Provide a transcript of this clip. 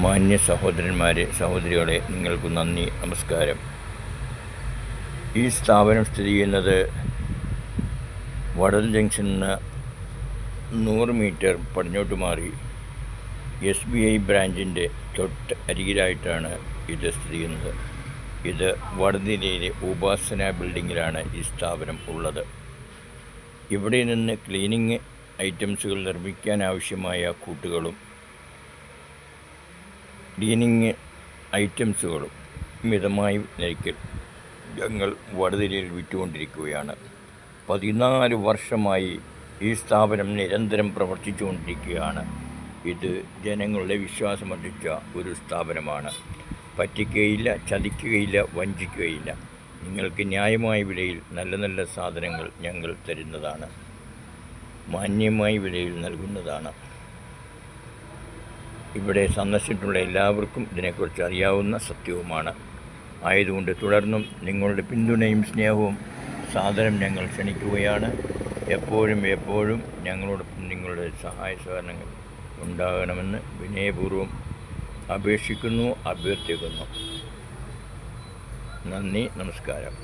മാന്യ സഹോദരന്മാരെ, സഹോദരികളെ, നിങ്ങൾക്ക് നന്ദി, നമസ്കാരം. ഈ സ്ഥാപനം സ്ഥിതി ചെയ്യുന്നത് വടൽ ജംഗ്ഷനിൽ നിന്ന് 100 മീറ്റർ പടിഞ്ഞോട്ട് മാറി SBI ബ്രാഞ്ചിൻ്റെ തൊട്ട് അരികിലായിട്ടാണ് ഇത് സ്ഥിതി ചെയ്യുന്നത്. ഇത് വടതിരയിലെ ഉപാസന ബിൽഡിങ്ങിലാണ് ഈ സ്ഥാപനം ഉള്ളത്. ഇവിടെ നിന്ന് ക്ലീനിങ് ഐറ്റംസുകൾ നിർമ്മിക്കാൻ ആവശ്യമായ കൂട്ടുകളും ക്ലീനിങ് ഐറ്റംസുകളും മിതമായ നിരക്കിൽ ഞങ്ങൾ വടതിരയിൽ വിറ്റുകൊണ്ടിരിക്കുകയാണ്. 14 വർഷമായി ഈ സ്ഥാപനം നിരന്തരം പ്രവർത്തിച്ചുകൊണ്ടിരിക്കുകയാണ്. ഇത് ജനങ്ങളുടെ വിശ്വാസമർപ്പിച്ച ഒരു സ്ഥാപനമാണ്. പറ്റിക്കുകയില്ല, ചതിക്കുകയില്ല, വഞ്ചിക്കുകയില്ല. നിങ്ങൾക്ക് ന്യായമായ വിലയിൽ നല്ല നല്ല സാധനങ്ങൾ ഞങ്ങൾ തരുന്നതാണ്, മാന്യമായ വിലയിൽ നൽകുന്നതാണ്. ഇവിടെ സന്ദർശിച്ചിട്ടുള്ള എല്ലാവർക്കും ഇതിനെക്കുറിച്ച് അറിയാവുന്ന സത്യവുമാണ്. ആയതുകൊണ്ട് തുടർന്നും നിങ്ങളുടെ പിന്തുണയും സ്നേഹവും സാദരം ഞങ്ങൾ ക്ഷണിക്കുകയാണ്. എപ്പോഴും ഞങ്ങളോടൊപ്പം നിങ്ങളുടെ സഹായ സഹകരണങ്ങൾ ഉണ്ടാകണമെന്ന് വിനയപൂർവ്വം അപേക്ഷിക്കുന്നു, അഭ്യർത്ഥിക്കുന്നു. നന്ദി, നമസ്കാരം.